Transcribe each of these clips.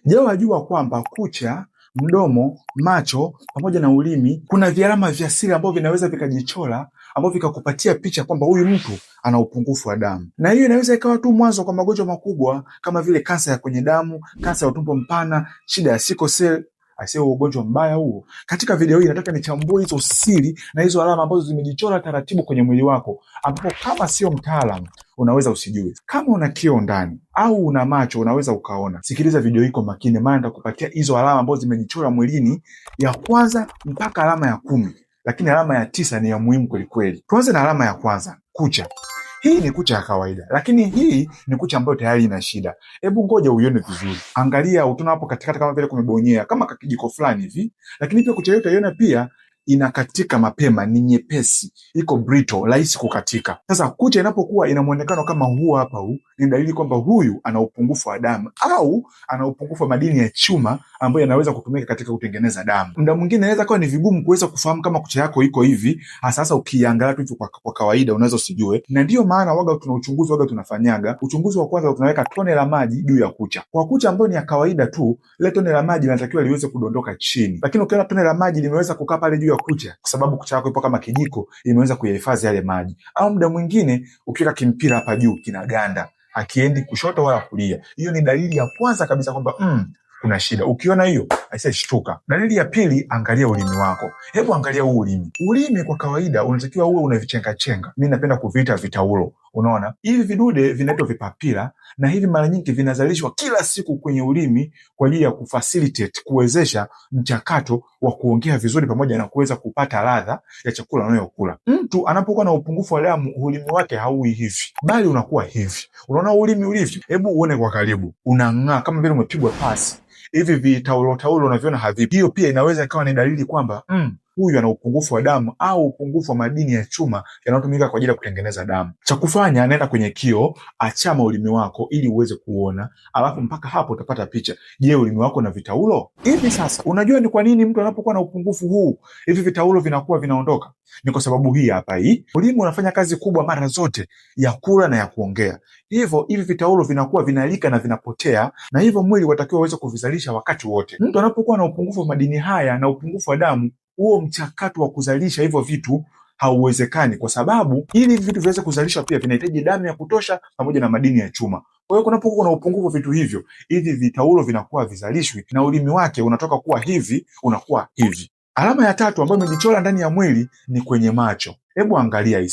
Je, wajua kwamba kucha, mdomo, macho pamoja na ulimi kuna vialama vya siri ambavyo vinaweza vikajichora ambavyo vikakupatia picha kwamba huyu mtu ana upungufu wa damu, na hiyo inaweza ikawa tu mwanzo kwa magonjwa makubwa kama vile kansa ya kwenye damu, kansa ya utumbo mpana, shida ya sickle cell. Asiye ugonjwa mbaya huo. Katika video hii nataka nichambue hizo siri na hizo alama ambazo zimejichora taratibu kwenye mwili wako, ambapo kama sio mtaalamu unaweza usijue. Kama una kioo ndani au una macho unaweza ukaona. Sikiliza video hii kwa makini, maana nitakupatia hizo alama ambazo zimejichora mwilini, ya kwanza mpaka alama ya 10, lakini alama ya 9 ni ya muhimu kweli kweli. Tuanze na alama ya kwanza, kucha. Hii ni kucha ya kawaida, lakini hii ni kucha ambayo tayari ina shida. Hebu ngoja uione vizuri. Angalia utuna hapo katikati kama vile kumebonyea, kama kakijiko fulani hivi. Lakini pia kucha hiyo utaiona pia inakatika mapema, ni nyepesi, iko brittle, rahisi kukatika. Sasa kucha inapokuwa ina muonekano kama huu hapa, huu ni dalili kwamba huyu ana upungufu wa damu au ana upungufu wa madini ya chuma ambayo yanaweza kutumika katika kutengeneza damu. Muda mwingine inaweza kuwa ni vigumu kuweza kufahamu kama kucha yako iko hivi, hasa ukiangalia tu kwa kawaida unaweza usijue. Na ndio maana waga tuna uchunguzi tunafanyaga. Uchunguzi wa kwanza tunaweka tone la maji juu ya kucha. Kwa kucha ambayo ni ya kawaida tu, ile tone la maji linatakiwa liweze kudondoka chini. Lakini ukiona tone la maji limeweza kukaa pale juu ya kucha, kwa sababu kucha yako ipo kama kijiko, imeweza kuyahifadhi yale maji. Au muda mwingine ukiweka kimpira hapa juu kinaganda, akiendi kushoto wala kulia. Hiyo ni dalili ya kwanza kabisa kwamba kuna shida. Ukiona hiyo, aisee, shtuka. Dalili ya pili, angalia ulimi wako. Hebu angalia huu ulimi. Ulimi kwa kawaida unatakiwa uwe una vichenga chenga. Mimi napenda kuviita vitaulo. Unaona? Hivi vidude vinaitwa vipapila, na hivi mara nyingi vinazalishwa kila siku kwenye ulimi kwa ajili ya kufacilitate, kuwezesha mchakato wa kuongea vizuri pamoja na kuweza kupata ladha ya chakula unayokula. Mtu anapokuwa na upungufu wa damu, ulimi wake haui hivi, bali unakuwa hivi. Unaona ulimi ulivyo? Hebu uone kwa karibu. Unang'aa kama vile umepigwa pasi. Hivi vitaulo unaviona havipi. Hiyo pia inaweza ikawa ni dalili kwamba huyu ana upungufu wa damu au upungufu wa madini ya chuma yanayotumika kwa ajili ya kutengeneza damu. Cha kufanya, nenda kwenye kioo, achama ulimi wako ili uweze kuona, alafu mpaka hapo utapata picha. Je, ulimi wako na vitaulo? Hivi sasa unajua ni kwa nini mtu anapokuwa na upungufu huu hivi vitaulo vinakuwa vinaondoka? Ni kwa sababu hii hapa. Ulimi unafanya kazi kubwa mara zote ya kula na ya kuongea. Hivyo hivi vitaulo vinakuwa vinalika na vinapotea, na hivyo mwili watakiwa uweze kuvizalisha wakati wote. Mtu anapokuwa na upungufu wa madini haya na upungufu wa damu, huo mchakato wa kuzalisha hivyo vitu hauwezekani, kwa sababu ili vitu viweze kuzalishwa pia vinahitaji damu ya kutosha pamoja na madini ya chuma. Kwa hiyo kunapokuwa na upungufu wa vitu hivyo, hivi vitaulo vinakuwa vizalishwi na ulimi wake unatoka kuwa hivi unakuwa hivi. Alama ya tatu ambayo imejichora ndani ya mwili ni kwenye macho. Hebu angalia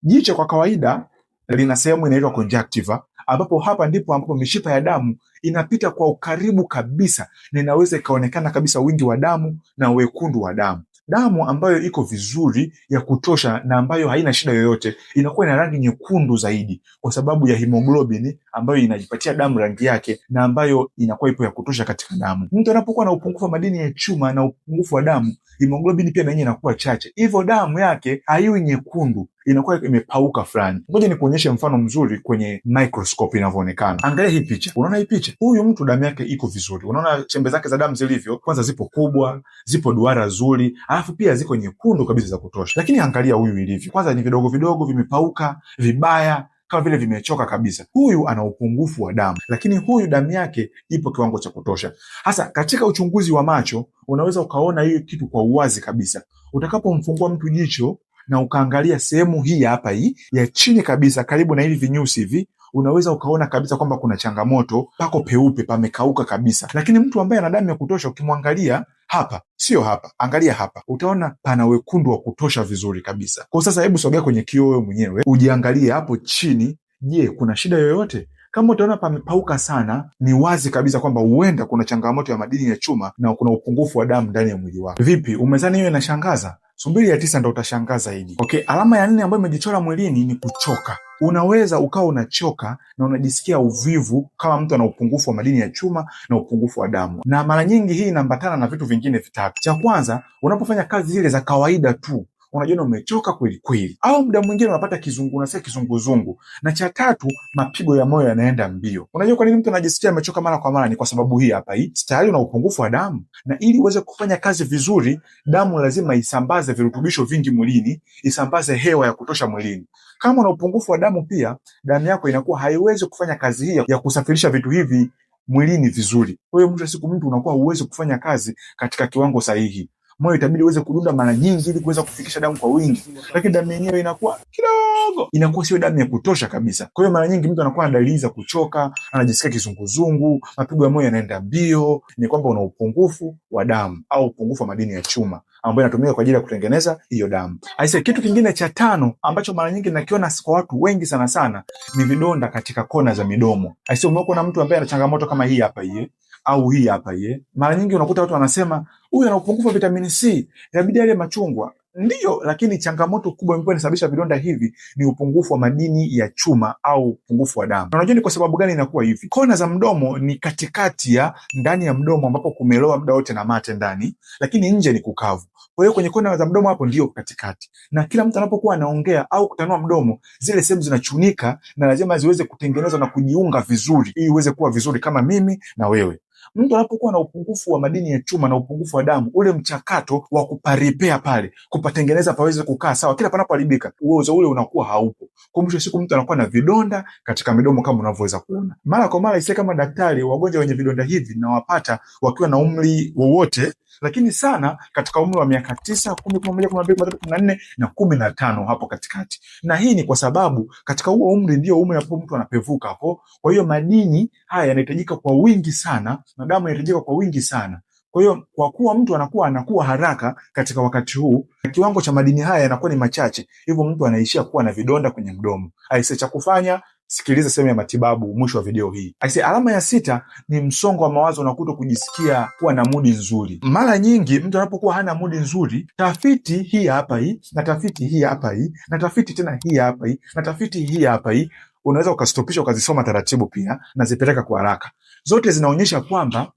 jicho kwa kawaida lina sehemu inaitwa conjunctiva, ambapo hapa ndipo ambapo mishipa ya damu inapita kwa ukaribu kabisa, na inaweza ikaonekana kabisa wingi wa damu na wekundu wa damu. Damu ambayo iko vizuri ya kutosha na ambayo haina shida yoyote inakuwa ina rangi nyekundu zaidi, kwa sababu ya hemoglobin ambayo inajipatia damu rangi yake na ambayo inakuwa ipo ya kutosha katika damu. Mtu anapokuwa na upungufu wa madini ya chuma na upungufu wa damu, hemoglobin pia na yenyewe inakuwa chache, hivyo damu yake haiwi nyekundu, inakuwa imepauka fulani. Ngoja nikuonyeshe mfano mzuri kwenye microscope inavyoonekana. Angalia hii picha. Unaona hii picha? Huyu mtu damu yake iko vizuri. Unaona chembe zake za damu zilivyo? Kwanza zipo kubwa, zipo duara nzuri, alafu pia ziko nyekundu kabisa za kutosha. Lakini angalia huyu ilivyo. Kwanza ni vidogo vidogo, vimepauka, vibaya, kama vile vimechoka kabisa. Huyu ana upungufu wa damu, lakini huyu damu yake ipo kiwango cha kutosha. Hasa katika uchunguzi wa macho unaweza ukaona hiyo kitu kwa uwazi kabisa. Utakapomfungua mtu jicho na ukaangalia sehemu hii hapa, hii ya chini kabisa karibu na hivi vinyusi hivi, unaweza ukaona kabisa kwamba kuna changamoto, pako peupe, pamekauka kabisa. Lakini mtu ambaye ana damu ya kutosha, ukimwangalia hapa, sio hapa, angalia hapa, utaona pana wekundu wa kutosha vizuri kabisa. Kwa sasa hebu sogea kwenye kioo wewe mwenyewe, ujiangalie hapo chini. Je, kuna shida yoyote? Kama utaona pamepauka sana, ni wazi kabisa kwamba huenda kuna changamoto ya madini ya chuma na kuna upungufu wa damu ndani ya mwili wako. Vipi, umezani hiyo inashangaza? Subiri ya 9 ndo utashangaa zaidi. Okay, alama ya 4 ambayo imejichora mwilini ni kuchoka. Unaweza ukawa unachoka na unajisikia uvivu kama mtu ana upungufu wa madini ya chuma na upungufu wa damu. Na mara nyingi hii inaambatana na vitu vingine vitatu. Cha kwanza, unapofanya kazi zile za kawaida tu, unajiona umechoka kweli kweli, au muda mwingine unapata kizunguzungu. Na cha tatu, mapigo ya moyo yanaenda mbio. Unajua kwa nini mtu anajisikia amechoka mara kwa mara? Ni kwa sababu hii hapa, tayari una upungufu wa damu, na ili uweze kufanya kazi vizuri, damu lazima isambaze virutubisho vingi mwilini, isambaze hewa ya kutosha mwilini. Kama una upungufu wa damu pia, damu yako inakuwa haiwezi kufanya kazi hii ya kusafirisha vitu hivi mwilini vizuri. Kwa hiyo mwisho wa siku mtu unakuwa huwezi kufanya kazi katika kiwango sahihi. Moyo itabidi uweze kudunda mara nyingi ili kuweza kufikisha damu kwa wingi, lakini damu yenyewe inakuwa kidogo, inakuwa sio damu ya kutosha kabisa. Kwa hiyo mara nyingi mtu anakuwa na dalili za kuchoka, anajisikia kizunguzungu, mapigo ya moyo yanaenda mbio. Ni kwamba una upungufu wa damu au upungufu wa madini ya chuma ambayo inatumika kwa ajili ya kutengeneza hiyo damu. Aise, kitu kingine cha tano ambacho mara nyingi nakiona kwa watu wengi sana ni vidonda katika kona za midomo. Aise, umeona mtu ambaye ana changamoto kama hii hapa hii au hii hapa hii, mara nyingi unakuta watu wanasema huyu ana upungufu wa vitamini C, inabidi ale machungwa. Ndiyo, lakini changamoto kubwa ambayo inasababisha vidonda hivi ni upungufu wa madini ya chuma au upungufu wa damu. Na unajua ni kwa sababu gani inakuwa hivi? Kona za mdomo ni katikati ya ndani ya mdomo ambapo kumeloa muda wote na mate ndani, lakini nje ni kukavu. Kwa hiyo kwenye kona za mdomo hapo ndio katikati. Na kila mtu anapokuwa anaongea au kutanua mdomo, zile sehemu zinachunika na lazima ziweze kutengenezwa na kujiunga vizuri ili iweze kuwa vizuri kama mimi na wewe. Mtu anapokuwa na upungufu wa madini ya chuma na upungufu wa damu, ule mchakato wa kuparipea pale, kupatengeneza paweze kukaa sawa, kila panapoharibika, uwezo ule unakuwa haupo. Kwa mwisho siku mtu anakuwa na vidonda katika midomo kama unavyoweza kuona. Mara kwa mara isi kama daktari, wagonjwa wenye vidonda hivi nawapata wakiwa na umri wowote, lakini sana katika umri wa miaka 9, 10, 11, 12, 13, 14 na 15 hapo katikati. Na hii ni kwa sababu katika huo umri ndio umri ambapo mtu anapevuka hapo. Kwa hiyo madini haya yanahitajika kwa wingi sana na damu inahitajika kwa wingi sana. Kwa hiyo kwa kuwa mtu anakuwa haraka katika wakati huu, kiwango cha madini haya yanakuwa ni machache, hivyo mtu anaishia kuwa na vidonda kwenye mdomo. Aise, cha kufanya, sikiliza sehemu ya matibabu mwisho wa video hii. Aise, alama ya 6 ni msongo wa mawazo na kujisikia kuwa na mudi nzuri. Mara nyingi mtu anapokuwa hana mudi nzuri, tafiti hii hapa hii na tafiti hii hapa hii na tafiti tena hii hapa hii na tafiti hii hapa hii, unaweza ukastopisha ukazisoma taratibu pia na zipeleka kwa haraka. Zote zinaonyesha kwamba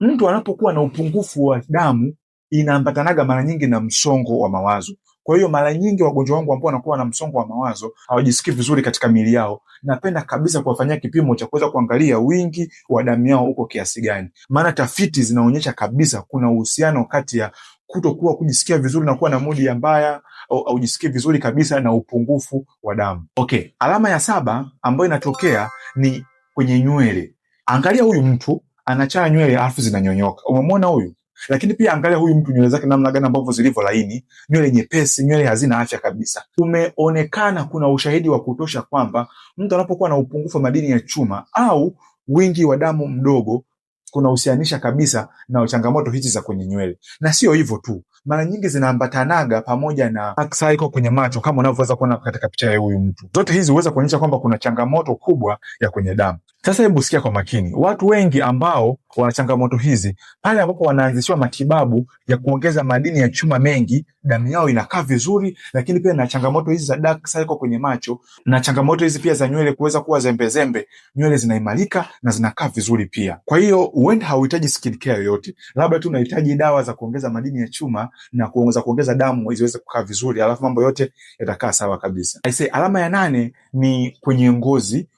mtu anapokuwa na upungufu wa damu inaambatanaga mara nyingi na msongo wa mawazo. Kwa hiyo mara nyingi wagonjwa wangu ambao wanakuwa na msongo wa mawazo hawajisikii vizuri katika miili yao, napenda kabisa kuwafanyia kipimo cha kuweza kuangalia wingi wa damu yao uko kiasi gani. Maana tafiti zinaonyesha kabisa kuna uhusiano kati ya kutokuwa kujisikia vizuri na kuwa na mudi ya mbaya au jisikii vizuri kabisa na upungufu wa damu. Okay, alama ya 7 ambayo inatokea ni kwenye nywele. Angalia huyu mtu anachana nywele alafu zinanyonyoka. Umemwona huyu? Lakini pia angalia huyu mtu nywele zake namna gani ambavyo zilivyo laini, nywele nyepesi, nywele hazina afya kabisa. Tumeonekana kuna ushahidi wa kutosha kwamba mtu anapokuwa na upungufu wa madini ya chuma au wingi wa damu mdogo kuna uhusianisha kabisa na changamoto hizi za kwenye nywele. Na sio hivyo tu, mara nyingi zinaambatanaga pamoja na dark circle kwenye macho kama unavyoweza kuona katika picha ya huyu mtu. Zote hizi huweza kuonyesha kwamba kuna changamoto kubwa ya kwenye damu. Sasa hebu sikia kwa makini. Watu wengi ambao wana changamoto hizi, pale ambapo wanaanzishwa matibabu ya kuongeza madini ya chuma mengi, damu yao inakaa vizuri, lakini pia na changamoto hizi za dark circle kwenye macho na changamoto hizi pia za nywele kuweza kuwa zembe, nywele zinaimarika na zinakaa vizuri pia. Kwa hiyo huenda hauhitaji skincare yoyote, labda tu unahitaji dawa za kuongeza madini ya chuma na kuongeza damu ziweze kukaa vizuri, alafu mambo yote yatakaa sawa kabisa. Alama ya 8 ni kwenye ngozi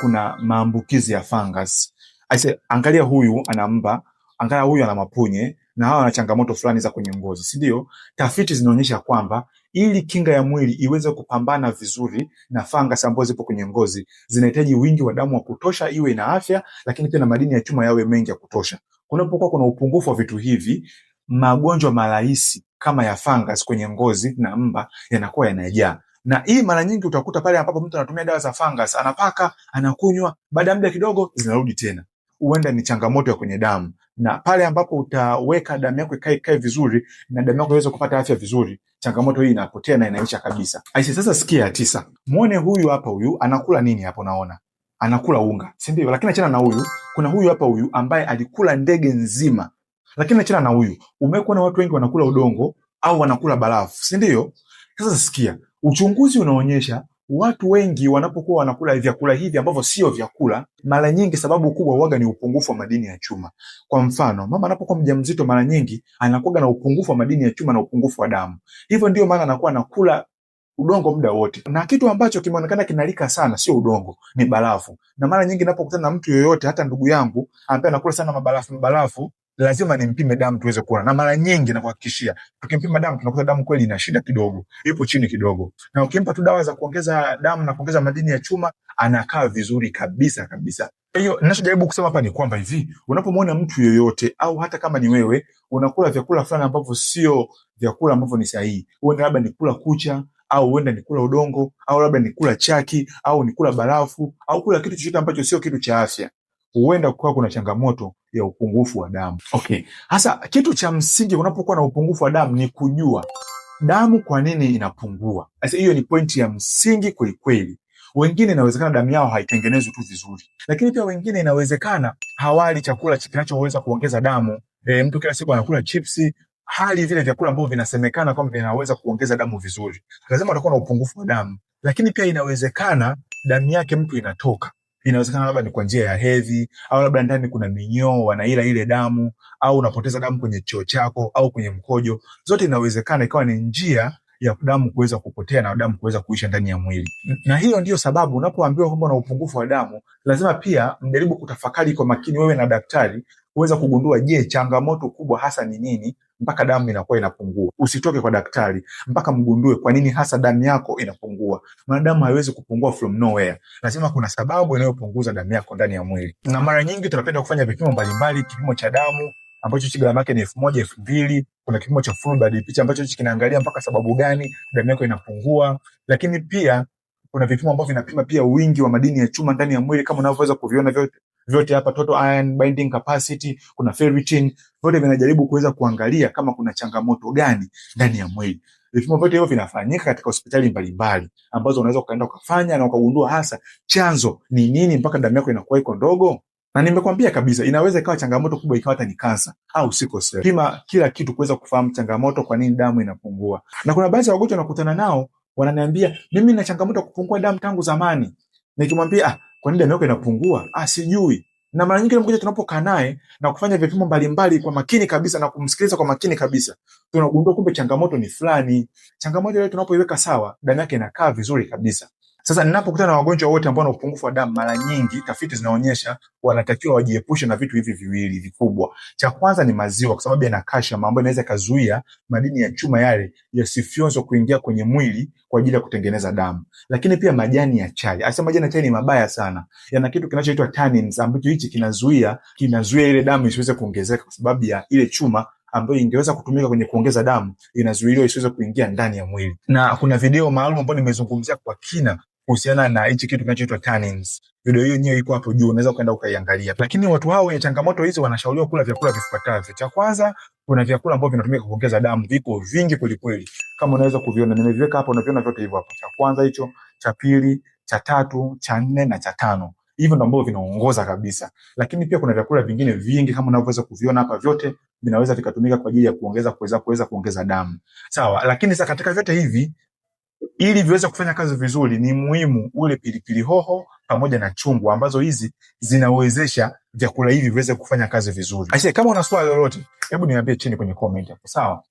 kuna maambukizi ya fungus. Angalia huyu ana mba, angalia huyu ana mapunye na hawa wana changamoto fulani za kwenye ngozi, si ndio? Tafiti zinaonyesha kwamba ili kinga ya mwili iweze kupambana vizuri na fungus ambazo zipo kwenye ngozi, zinahitaji wingi wa damu wa kutosha iwe na afya, lakini pia na madini ya chuma yawe mengi ya kutosha. Kunapokuwa kuna upungufu wa vitu hivi, magonjwa marahisi kama ya fungus kwenye ngozi na mba yanakuwa yanajaa. Na hii mara nyingi utakuta pale ambapo mtu anatumia dawa za fungus, anapaka, anakunywa, baada ya muda kidogo zinarudi tena. Huenda ni changamoto ya kwenye damu. Na pale ambapo utaweka damu yako ikae vizuri na damu yako iweze kupata afya vizuri, changamoto hii inapotea na inaisha kabisa. Sasa sikia ya 9. Muone huyu hapa, huyu anakula nini hapo? Naona anakula unga, si ndio? Lakini achana na huyu, kuna huyu hapa, huyu ambaye alikula ndege nzima. Lakini achana na huyu, umekuona watu wengi wanakula udongo au wanakula barafu, si ndio? Sasa sikia, uchunguzi unaonyesha watu wengi wanapokuwa wanakula vyakula hivi ambavyo sio vyakula, mara nyingi sababu kubwa huaga ni upungufu wa madini ya chuma. Kwa mfano, mama anapokuwa mjamzito mara nyingi anakuwa na upungufu wa madini ya chuma na upungufu wa damu. Hivyo ndio maana anakuwa anakula udongo muda wote. Na kitu ambacho kimeonekana kinalika sana sio udongo, ni barafu. Na mara nyingi ninapokutana na mtu yoyote, hata ndugu yangu ambaye anakula sana mabarafu, lazima nimpime damu tuweze kuona, na mara nyingi nakuhakikishia tukimpima damu tunakuta damu kweli ina shida kidogo, ipo chini kidogo, na ukimpa tu dawa za kuongeza damu na kuongeza madini ya chuma anakaa vizuri kabisa kabisa. Kwa hiyo ninachojaribu kusema hapa ni kwamba hivi, unapomwona mtu yoyote au hata kama ni wewe unakula vyakula fulani ambavyo sio vyakula ambavyo ni sahihi, huenda labda ni kula kucha au huenda ni kula udongo au labda ni kula chaki au ni kula barafu au kula kitu chochote ambacho sio kitu cha afya, huenda kuwa kuna changamoto ya upungufu wa damu. Okay. Hasa kitu cha msingi unapokuwa na upungufu wa damu ni kujua damu kwa nini inapungua. Sasa hiyo ni pointi ya msingi kweli kweli. Wengine inawezekana damu yao haitengenezwi tu vizuri, lakini pia wengine inawezekana hawali chakula kinachoweza kuongeza damu. Mtu kila siku anakula chipsi, hali vile vyakula ambavyo vinasemekana kwamba vinaweza kuongeza damu vizuri, lazima atakuwa na upungufu wa damu. Lakini pia inawezekana damu yake mtu inatoka, inawezekana labda ni kwa njia ya hedhi au labda ndani kuna minyoo wanaila ile damu, au unapoteza damu kwenye choo chako au kwenye mkojo. Zote inawezekana ikawa ni njia ya damu kuweza kupotea na damu kuweza kuisha ndani ya mwili. Na hiyo ndiyo sababu unapoambiwa kwamba una upungufu wa damu, lazima pia mjaribu kutafakari kwa makini wewe na daktari kuweza kugundua, je, changamoto kubwa hasa ni nini mpaka damu inakuwa inapungua. Usitoke kwa daktari mpaka mgundue kwa nini hasa damu yako inapungua. Maana damu haiwezi kupungua from nowhere. Lazima kuna sababu inayopunguza damu yako ndani ya mwili. Na mara nyingi tunapenda kufanya vipimo mbalimbali, kipimo cha damu ambacho gharama yake ni 1000, 2000, kuna kipimo cha full body picture ambacho kinaangalia mpaka sababu gani damu yako inapungua. Lakini pia kuna vipimo ambavyo vinapima pia wingi wa madini ya chuma ndani ya mwili, kama unavyoweza kuviona vyote hapa, total iron binding capacity, kuna ferritin, vyote vinajaribu kuweza kuangalia kama kuna changamoto gani ndani ya mwili. Vipimo vyote hivyo vinafanyika katika hospitali mbalimbali ambazo unaweza ukaenda ukafanya na ukagundua hasa chanzo ni nini mpaka damu yako inakuwa iko ndogo. Na nimekwambia kabisa, inaweza ikawa changamoto kubwa ikawa hata ni kansa au sickle cell. Pima kila kitu kuweza kufahamu changamoto, kwa nini damu inapungua. Na kuna baadhi ya wagonjwa nakutana nao wananiambia, mimi nina changamoto kupungua damu tangu zamani. Nikimwambia, kwa nini damu yako inapungua? Sijui. Na mara nyingi mgonjwa tunapokaa naye na kufanya vipimo mbalimbali kwa makini kabisa na kumsikiliza kwa makini kabisa, tunagundua kumbe changamoto ni fulani. Changamoto ile tunapoiweka sawa, damu yake inakaa vizuri kabisa. Sasa ninapokutana na wagonjwa wote ambao wana upungufu wa damu, mara nyingi tafiti zinaonyesha wanatakiwa wajiepushe na vitu hivi viwili vikubwa. Cha kwanza ni maziwa, kwa sababu yana calcium ambayo inaweza kuzuia madini ya chuma yale yasifyonzwe kuingia kwenye mwili kwa ajili ya kutengeneza damu. Lakini pia majani ya chai. Asa majani ya chai ni mabaya sana. Yana kitu kinachoitwa tannins ambacho hichi kinazuia ile damu isiweze kuongezeka, kwa sababu ya ile chuma ambayo ingeweza kutumika kwenye kuongeza damu inazuiliwa isiweze kuingia ndani ya mwili. Na kuna video maalum ambayo nimezungumzia kwa kina kuhusiana na hichi kitu kinachoitwa tannins. Video hiyo yenyewe iko hapo juu, unaweza kwenda ukaiangalia. Lakini watu hao wenye changamoto hizi wanashauriwa kula vyakula vifuatavyo. Cha kwanza, kuna vyakula ambavyo vinatumika kuongeza damu, viko vingi kweli kweli. Kama unaweza kuviona, nimeviweka hapo, unaviona vyote hivyo hapo. Cha kwanza hicho, cha pili, cha tatu, cha nne na cha tano. Hivyo ndio ambavyo vinaongoza kabisa. Lakini pia kuna vyakula vingine vingi kama unavyoweza kuviona hapa, vyote vinaweza vikatumika kwa ajili ya kuweza kuongeza damu. Sawa, lakini sasa katika vyote hivi ili viweze kufanya kazi vizuri ni muhimu ule pilipili hoho pamoja na chungwa, ambazo hizi zinawezesha vyakula hivi viweze kufanya kazi vizuri. Aisee, kama una swali lolote, hebu niambie chini kwenye comment hapo, sawa?